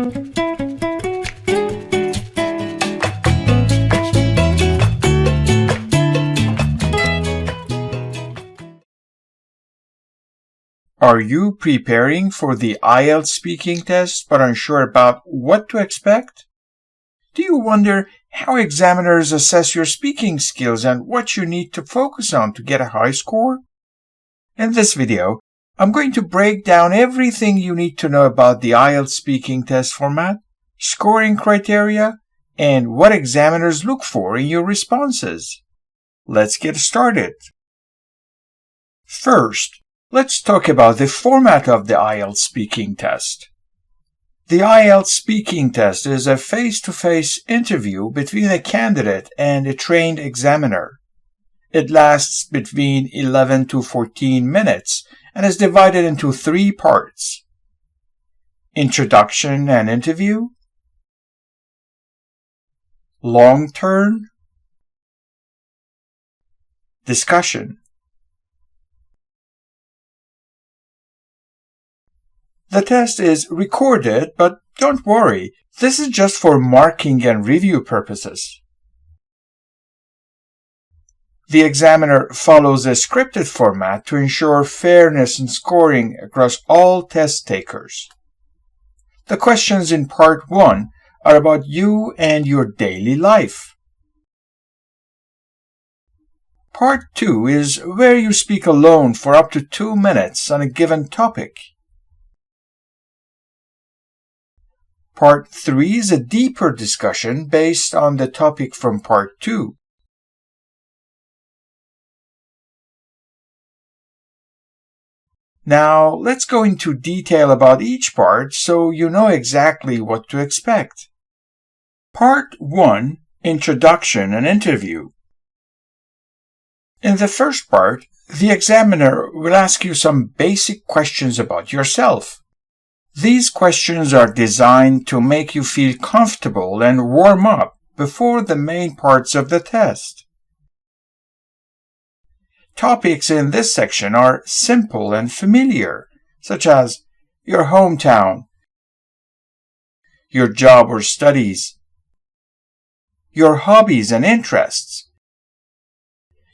Are you preparing for the IELTS speaking test but unsure about what to expect? Do you wonder how examiners assess your speaking skills and what you need to focus on to get a high score? In this video, I'm going to break down everything you need to know about the IELTS speaking test format, scoring criteria, and what examiners look for in your responses. Let's get started. First, let's talk about the format of the IELTS speaking test. The IELTS speaking test is a face-to-face interview between a candidate and a trained examiner. It lasts between 11 to 14 minutes and is divided into 3 parts: introduction and interview, long turn, discussion. The test is recorded, but don't worry, this is just for marking and review purposes. The examiner follows a scripted format to ensure fairness in scoring across all test takers. The questions in Part 1 are about you and your daily life. Part 2 is where you speak alone for up to 2 minutes on a given topic. Part 3 is a deeper discussion based on the topic from Part 2. Now, let's go into detail about each part so you know exactly what to expect. Part 1, Introduction and Interview. In the first part, the examiner will ask you some basic questions about yourself. These questions are designed to make you feel comfortable and warm up before the main parts of the test. Topics in this section are simple and familiar, such as your hometown, your job or studies, your hobbies and interests,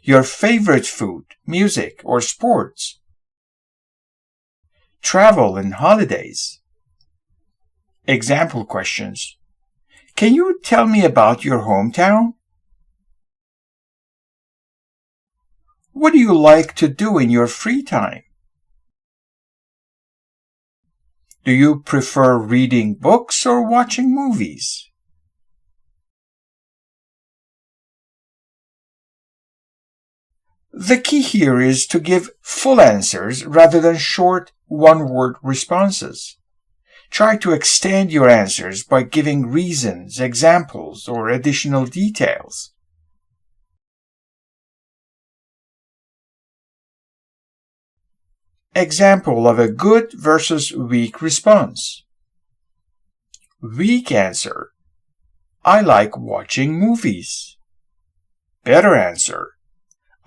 your favorite food, music, or sports, travel and holidays. Example questions. Can you tell me about your hometown? What do you like to do in your free time? Do you prefer reading books or watching movies? The key here is to give full answers rather than short, one-word responses. Try to extend your answers by giving reasons, examples, or additional details. Example of a good versus weak response. Weak answer: I like watching movies. Better answer: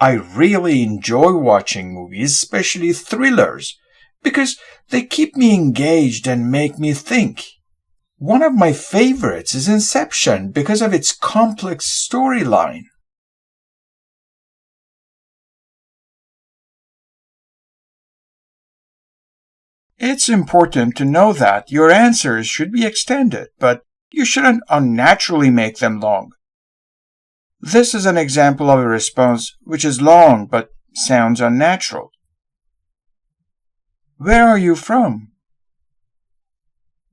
I really enjoy watching movies, especially thrillers, because they keep me engaged and make me think. One of my favorites is Inception because of its complex storyline. It's important to know that your answers should be extended, but you shouldn't unnaturally make them long. This is an example of a response which is long but sounds unnatural. Where are you from?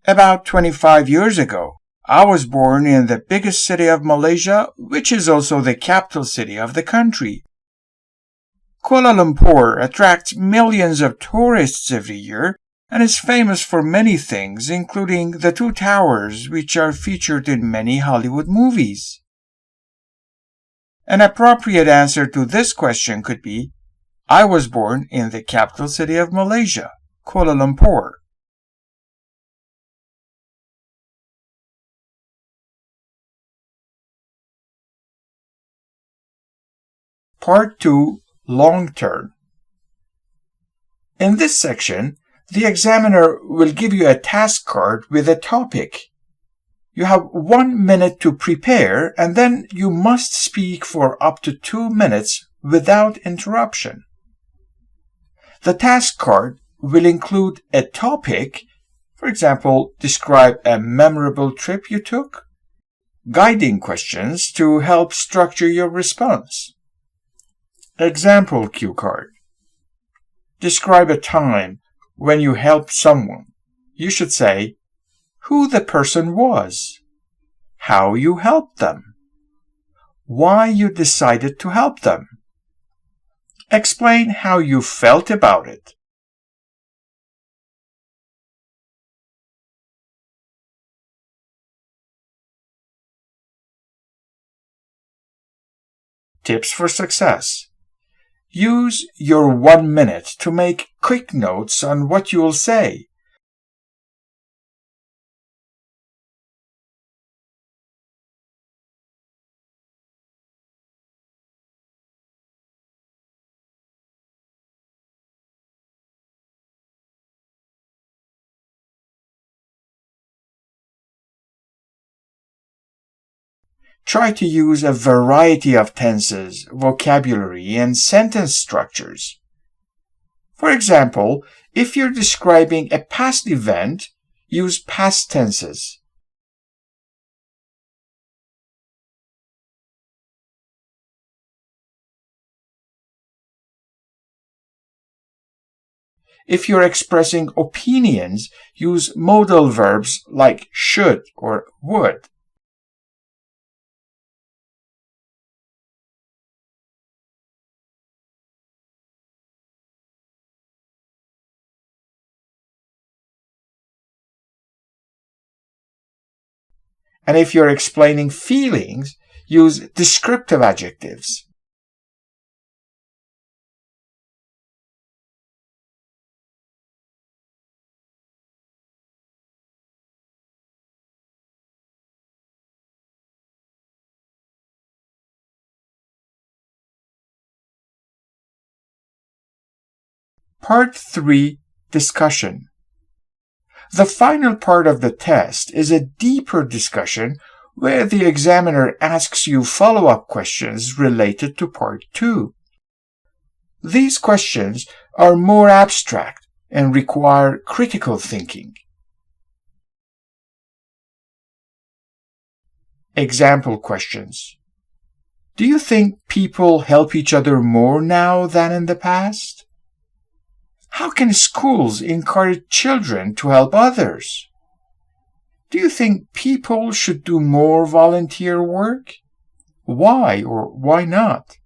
About 25 years ago, I was born in the biggest city of Malaysia, which is also the capital city of the country. Kuala Lumpur attracts millions of tourists every year and is famous for many things, including the 2 towers, which are featured in many Hollywood movies. An appropriate answer to this question could be, I was born in the capital city of Malaysia, Kuala Lumpur. Part 2, Long Term. In this section, The examiner will give you a task card with a topic. You have 1 minute to prepare, and then you must speak for up to 2 minutes without interruption. The task card will include a topic, for example, describe a memorable trip you took, guiding questions to help structure your response. Example cue card. Describe a time when you helped someone. You should say who the person was, how you helped them, why you decided to help them. Explain how you felt about it. Tips for success. Use your 1 minute to make quick notes on what you'll say. Try to use a variety of tenses, vocabulary, and sentence structures. For example, if you're describing a past event, use past tenses. If you're expressing opinions, use modal verbs like should or would. And if you're explaining feelings, use descriptive adjectives. Part 3. Discussion. The final part of the test is a deeper discussion where the examiner asks you follow-up questions related to Part 2. These questions are more abstract and require critical thinking. Example questions. Do you think people help each other more now than in the past? How can schools encourage children to help others? Do you think people should do more volunteer work? Why or why not?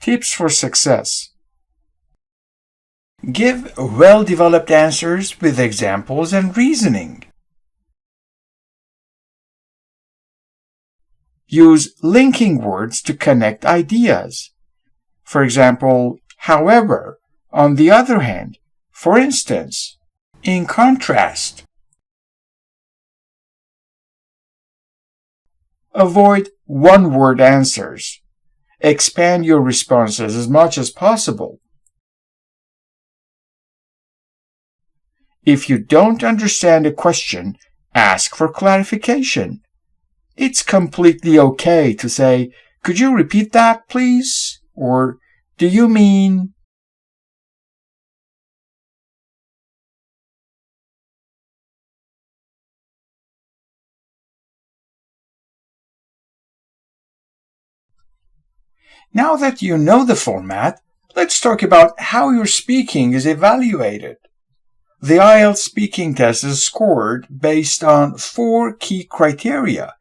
Tips for success. Give well-developed answers with examples and reasoning. Use linking words to connect ideas. For example, however, on the other hand, for instance, in contrast. Avoid one-word answers. Expand your responses as much as possible. If you don't understand a question, ask for clarification. It's completely okay to say, "Could you repeat that, please?" Or, "Do you mean?" Now that you know the format, let's talk about how your speaking is evaluated. The IELTS speaking test is scored based on 4 key criteria,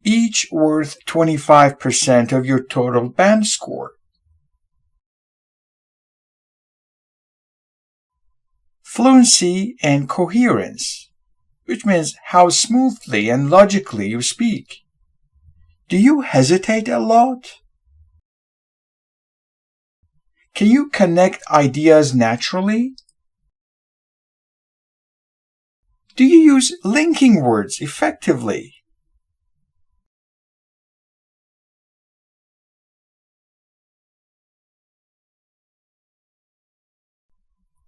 each worth 25% of your total band score. Fluency and coherence, which means how smoothly and logically you speak. Do you hesitate a lot? Can you connect ideas naturally? Do you use linking words effectively?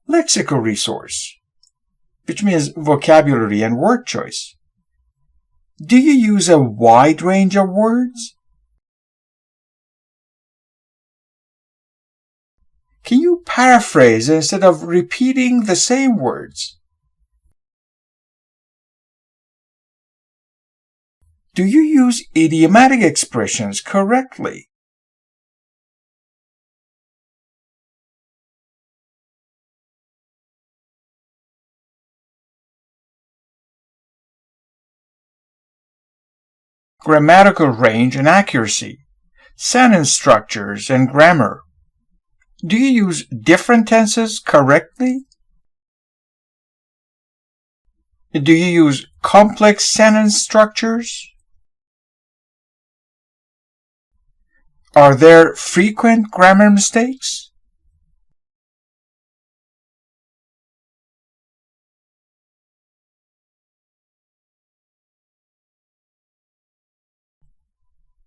lexical resource, which means vocabulary and word choice. Do you use a wide range of words? Can you paraphrase instead of repeating the same words? Do you use idiomatic expressions correctly? Grammatical range and accuracy, sentence structures and grammar. Do you use different tenses correctly? Do you use complex sentence structures? Are there frequent grammar mistakes?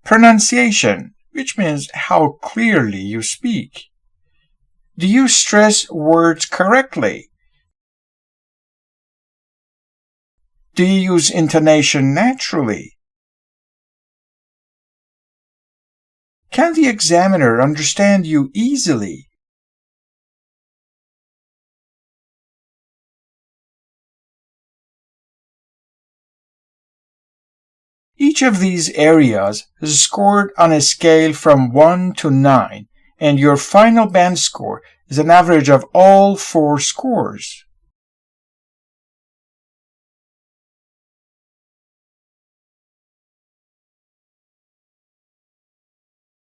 Pronunciation, which means how clearly you speak. Do you stress words correctly? Do you use intonation naturally? Can the examiner understand you easily? Each of these areas is scored on a scale from 1 to 9, and your final band score is an average of all 4 scores.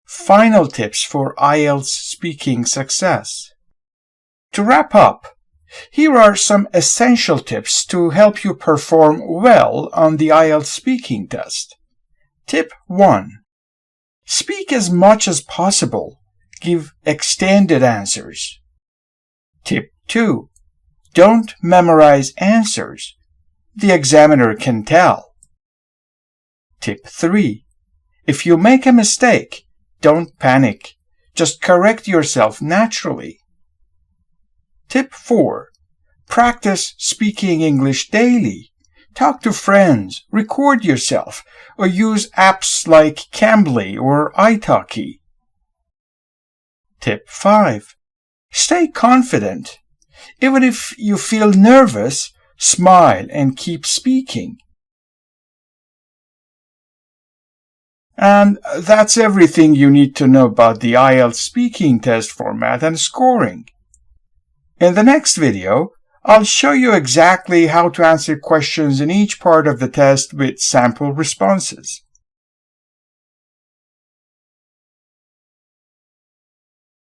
Final tips for IELTS speaking success. To wrap up, here are some essential tips to help you perform well on the IELTS speaking test. Tip 1. Speak as much as possible. Give extended answers. Tip 2. Don't memorize answers. The examiner can tell. Tip 3. If you make a mistake, don't panic. Just correct yourself naturally. Tip 4. Practice speaking English daily. Talk to friends, record yourself, or use apps like Cambly or italki. Tip 5. Stay confident. Even if you feel nervous, smile and keep speaking. And that's everything you need to know about the IELTS speaking test format and scoring. In the next video, I'll show you exactly how to answer questions in each part of the test with sample responses.